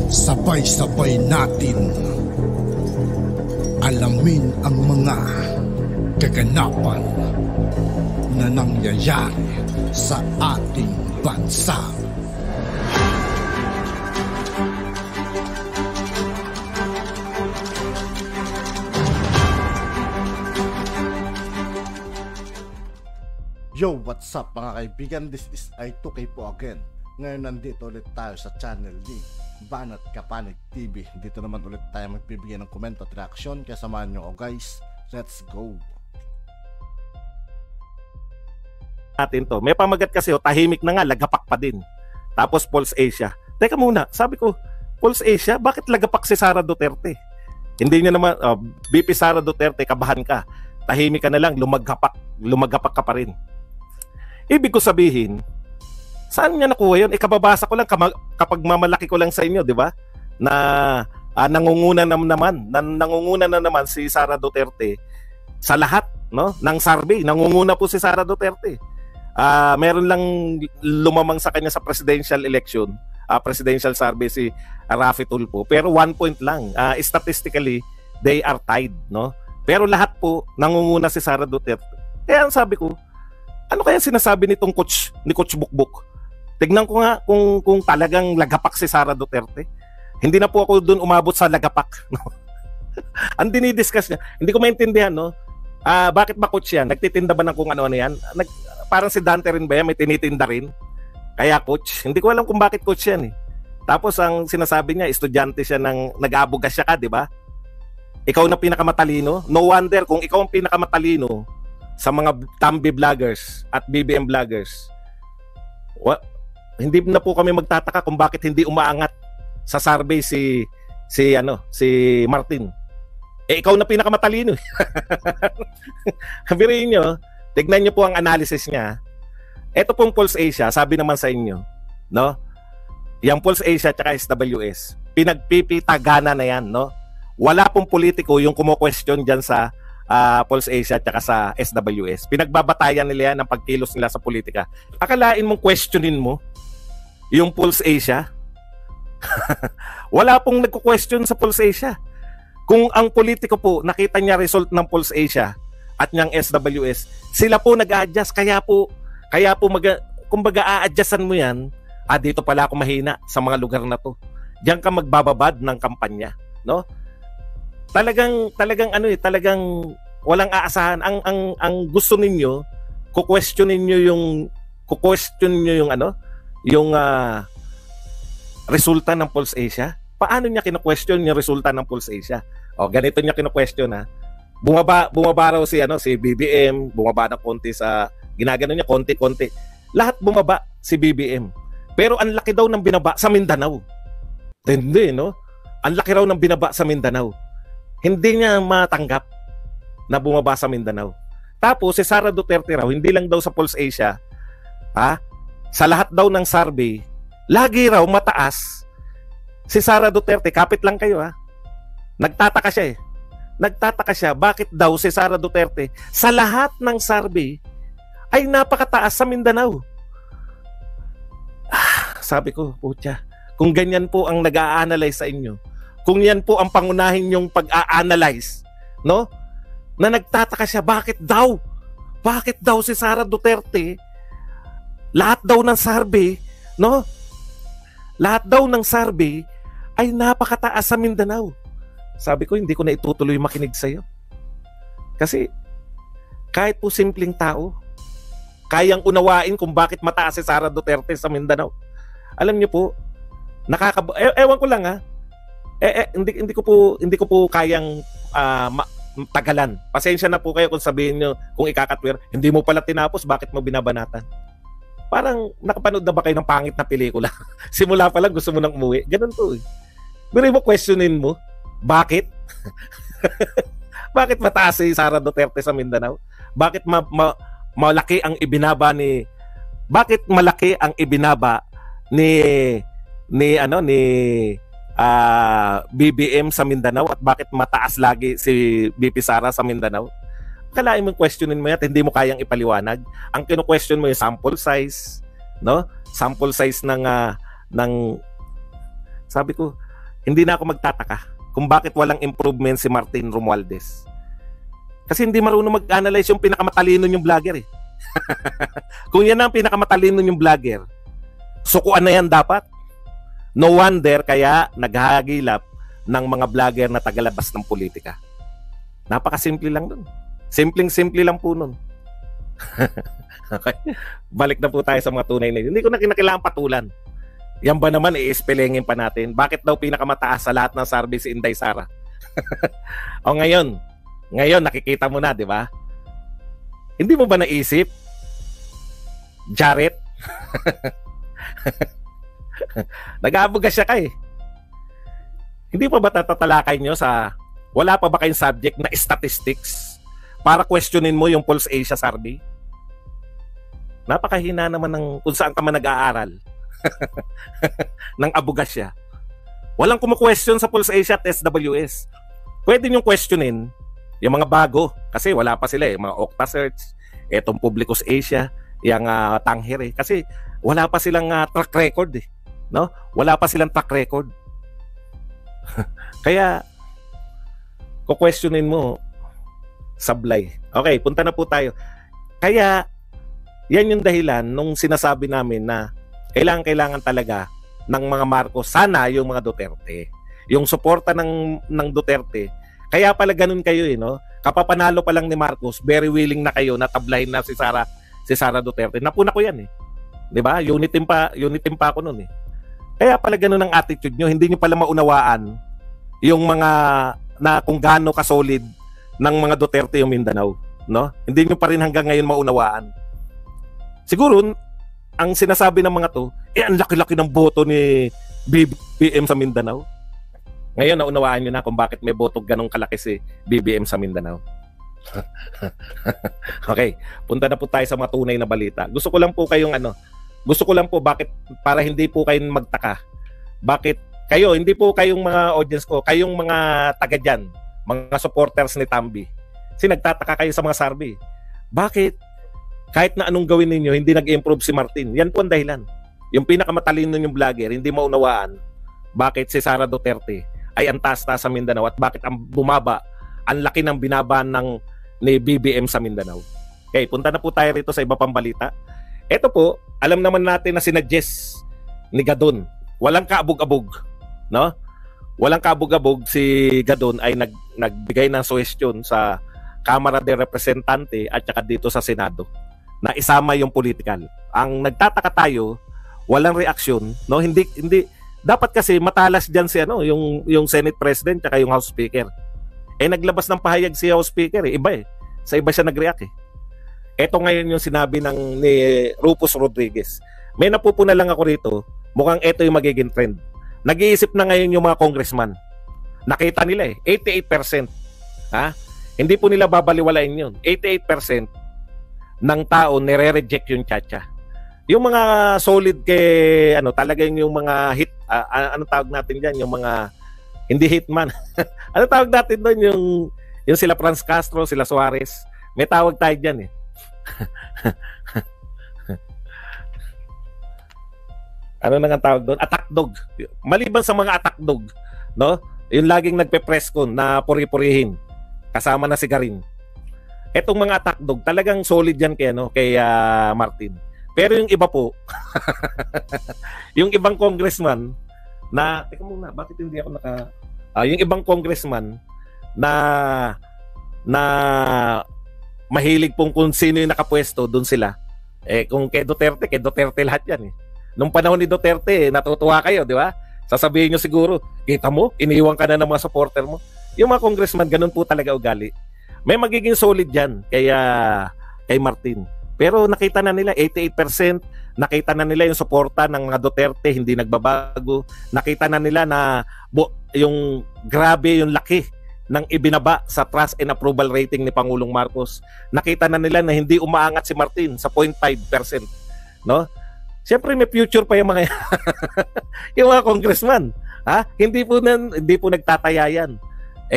Sabay-sabay natin alamin ang mga kaganapan na nangyayari sa ating bansa. Yo, what's up mga kaibigan? This is I2K po again. Ngayon nandito ulit tayo sa channel ni Banat Kapanig TV. Dito naman ulit tayo magbibigay ng komento at reaksyon. Kaya samahan nyo ako guys. Let's go! Natin to. May pamagat kasi tahimik na nga, lagapak pa din. Tapos Pulse Asia. Teka muna, sabi ko, Pulse Asia, bakit lagapak si Sara Duterte? Hindi niya naman, BP Sara Duterte, kabahan ka. Tahimik ka na lang, lumagapak ka pa rin. Ibig ko sabihin, saan niya nakuha yun? Kababasa ko lang kapag mamalaki ko lang sa inyo, di ba? Na nangunguna na naman si Sara Duterte sa lahat, no? Ng survey, nangunguna po si Sara Duterte. Meron lang lumamang sa kanya sa presidential election, presidential survey si Raffy Tulfo, pero 1 point lang. Statistically, they are tied, no? Pero lahat po nangunguna si Sara Duterte. Kaya ang sabi ko, ano kaya sinasabi nitong ni Coach Bukbuk? Tignan ko nga kung talagang lagapak si Sara Duterte. Hindi na po ako doon umabot sa lagapak. No? Ang dinidiscuss niya, hindi ko maintindihan, no? Bakit ba coach yan? Nagtitinda ba ng kung ano-ano yan? Parang si Dante rin ba yan? May tinitinda rin? Kaya coach? Hindi ko alam kung bakit coach yan eh. Tapos ang sinasabi niya, estudyante siya nag-aabugas siya ka, di ba? Ikaw na pinakamatalino? No wonder kung ikaw ang pinakamatalino sa mga Tambi vloggers at BBM vloggers. Hindi na po kami magtataka kung bakit hindi umaangat sa survey si Martin. Ikaw na pinakamatalino. Habirin nyo, tignan nyo po ang analysis niya. Ito pong Pulse Asia, sabi naman sa inyo, no? Yung Pulse Asia at SWS, pinagpipitagana na yan, no? Wala pong politiko yung kumo-question dyan sa Pulse Asia at sa SWS. Pinagbabatayan nila yan ng pagkilos nila sa politika. Akalain mong questionin mo yung Pulse Asia? Wala pong nagko-question sa Pulse Asia. Kung ang politiko po nakita niya result ng Pulse Asia at ng SWS, sila po nag-a-adjust. Kaya po kumbaga a-adjustan mo yan, dito pala ako mahina sa mga lugar na to. Diyan ka magbababad ng kampanya, no? Talagang walang aasahan. Ang gusto ninyo, question niyo yung resulta ng Pulse Asia. Paano niya kino-question yung resulta ng Pulse Asia? Ganito niya kino-question ha. Bumaba raw si BBM, bumaba na konti sa ginagano niya, konti-konti. Lahat bumaba si BBM. Pero ang laki daw ng binaba sa Mindanao. Hindi, no? Ang laki raw ng binaba sa Mindanao. Hindi niya matanggap na bumaba sa Mindanao. Tapos si Sara Duterte raw, hindi lang daw sa Pulse Asia, sa lahat daw ng survey, lagi raw mataas si Sara Duterte. Kapit lang kayo Nagtataka siya Nagtataka siya bakit daw si Sara Duterte sa lahat ng survey ay napakataas sa Mindanao. Sabi ko, putya, kung ganyan po ang nag-a-analyze sa inyo, kung yan po ang pangunahin yung pag-a-analyze, no? Na nagtataka siya, bakit daw si Sara Duterte, lahat daw ng survey, no? Lahat daw ng survey ay napakataas sa Mindanao. Sabi ko, hindi ko na itutuloy makinig sa'yo. Kasi, kahit po simpleng tao, kayang unawain kung bakit mataas si Sara Duterte sa Mindanao. Alam niyo po, ewan ko lang hindi ko po kayang tagalan. Pasensya na po kayo kung sabihin nyo, kung ikakatwir, hindi mo pala tinapos, bakit mo binabanatan? Parang nakapanood na ba kayo ng pangit na pelikula? Simula pa lang gusto mo nang umuwi. Ganun po Pero mo questionin mo, bakit? Bakit mataas si Sara Duterte sa Mindanao? Bakit malaki ang ibinaba ni BBM sa Mindanao at bakit mataas lagi si BP Sara sa Mindanao? Kalain mong questionin mo yan, hindi mo kayang ipaliwanag. Ang kino-question mo yung sample size, no? Sample size ng sabi ko, hindi na ako magtataka kung bakit walang improvement si Martin Romualdez. Kasi hindi marunong mag-analyze yung pinakamatalino yung vlogger eh. Kung yan ang pinakamatalino yung vlogger, sukuan na yan dapat. No wonder kaya naghahagilap ng mga vlogger na tagalabas ng politika. Napakasimple lang dun. Simpleng-simple lang po nun. Okay. Balik na po tayo sa mga tunay na yun. Hindi ko na kinakailangan patulan. Yan ba naman, i-spellingin pa natin. Bakit daw pinakamataas sa lahat ng survey si Inday Sara? O ngayon nakikita mo na, di ba? Hindi mo ba naisip? Jared? Nag-aabuga siya kay. Hindi pa ba tatatalakay nyo sa wala pa ba kayong subject na statistics para questionin mo yung Pulse Asia survey? Napakahina naman ng kung saan ka man nag-aaral. Nang abugasya. Walang kumu-question sa Pulse Asia at SWS. Pwede nyo questionin yung mga bago kasi wala pa sila mga Okta Search, etong Publicus Asia, yung Tanghere kasi wala pa silang track record eh. No? Wala pa silang track record. Kaya questionin mo sablay. Okay, punta na po tayo. Kaya yan yung dahilan nung sinasabi namin na kailangan talaga ng mga Marcos, sana yung mga Duterte. Yung suporta ng Duterte. Kaya pala ganun kayo eh, no? Kapapanalo pa lang ni Marcos, very willing na kayo na tablahin na si Sara Duterte. Napuna ko yan eh. 'Di ba? Unit team pa ako noon eh. Kaya pala ganun ang attitude nyo, hindi nyo pala maunawaan yung mga na kung gaano ka-solid ng mga Duterte yung Mindanao, no? Hindi nyo pa rin hanggang ngayon maunawaan. Siguro ang sinasabi ng mga to, ang laki-laki ng boto ni BBM sa Mindanao. Ngayon naunawaan nyo na kung bakit may boto ganong kalaki si BBM sa Mindanao. Okay, punta na po tayo sa mga tunay na balita. Gusto ko lang po bakit para hindi po kayo magtaka. Bakit kayo, hindi po kayong mga audience ko, kayong mga taga dyan, mga supporters ni Tambi. Kasi nagtataka kayo sa mga survey. Bakit kahit na anong gawin ninyo, hindi nag-improve si Martin? Yan po ang dahilan. Yung pinakamatalino yung vlogger, hindi maunawaan bakit si Sara Duterte ay ang taas-taas sa Mindanao at bakit ang bumaba, ang laki ng binabaan ni BBM sa Mindanao. Okay, punta na po tayo rito sa iba pang balita. Ito po, alam naman natin na sinadjust ni Gadon. Walang kaabog-abog, no? Walang kaabog-abog, si Gadon ay nagbigay ng suggestion sa Kamara de Representante at saka dito sa Senado na isama yung political. Ang nagtataka tayo, walang reaksyon, no? Hindi dapat kasi matalas diyan si yung Senate President at yung House Speaker. Naglabas ng pahayag si House Speaker, iba eh. Sa iba siya nag-react eh. Ito ngayon yung sinabi ni Rufus Rodriguez. May napupuna lang ako rito, mukhang ito yung magiging trend. Nag-iisip na ngayon yung mga congressman. Nakita nila eh, 88%. Ha? Hindi po nila babaliwalain yun. 88% ng tao nire-reject yung Chacha. Yung mga solid talagang yung mga hit, ano tawag natin diyan, yung mga hindi hitman. Ano tawag natin doon, yung sila Franz Castro, sila Suarez. May tawag tayo diyan eh. Ano na nga tawag doon? Attack dog. Maliban sa mga attack dog, no? Yung laging nagpe-press con na puri-purihin. Kasama na si Garin. Etong mga attack dog, talagang solid yan kay Martin. Pero yung iba po, yung ibang congressman na, teka muna, bakit hindi ako yung ibang congressman na mahilig pong kung sino yung nakapwesto, doon sila. Kung kay Duterte lahat yan eh. Nung panahon ni Duterte, natutuwa kayo, di ba? Sasabihin nyo siguro, kita mo, iniwan ka na ng mga supporter mo. Yung mga congressman, ganun po talaga ugali. May magiging solid dyan kay Martin. Pero nakita na nila, 88%, nakita na nila yung suporta ng mga Duterte, hindi nagbabago. Nakita na nila na yung grabe yung laki ng ibinaba sa trust and approval rating ni Pangulong Marcos. Nakita na nila na hindi umaangat si Martin sa 0.5%. No? Siyempre may future pa yung mga yung mga congressman. Ha? Hindi po nagtataya yan.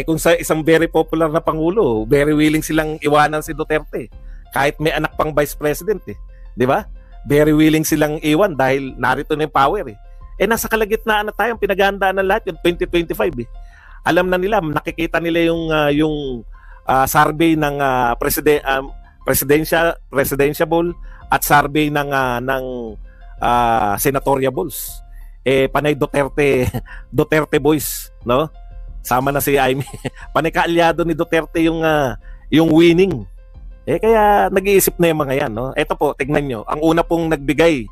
Kung sa isang very popular na pangulo, very willing silang iwanan si Duterte. Kahit may anak pang vice president eh. 'Di ba? Very willing silang iwan dahil narito na yung power eh. nasa kalagitnaan na tayo, pinaghahandaan na lahat yung 2025 eh. Alam na nila, nakikita nila yung survey ng presidential at survey ng senatoriables. Panay Duterte boys, no? Sama na si Aimee. Panay kaalyado ni Duterte yung winning. Kaya nag-iisip na yung mga yan, no? Ito po, tignan nyo. Ang una pong nagbigay,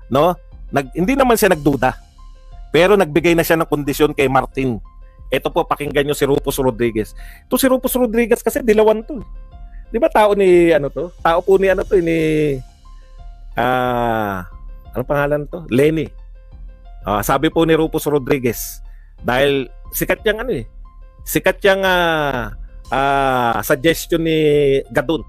no? Hindi naman siya nagduda. Pero nagbigay na siya ng kondisyon kay Martin. Ito po, pakinggan nyo si Rufus Rodriguez. Ito si Rufus Rodriguez kasi dilawan to. Di ba tao ni ano to? Tao po ni ano to, ni ano pangalan to? Lenny. Sabi po ni Rufus Rodriguez, dahil sikat yang sikat yang suggestion ni Gadun.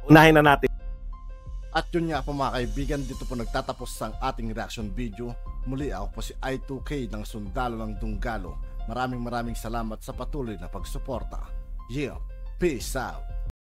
Unahin na natin. At yun nga po mga kaibigan, dito po nagtatapos ang ating reaction video. Muli ako po si I2K ng Sundalo ng Dunggalo. Maraming salamat sa patuloy na pagsuporta. Yeah, peace out.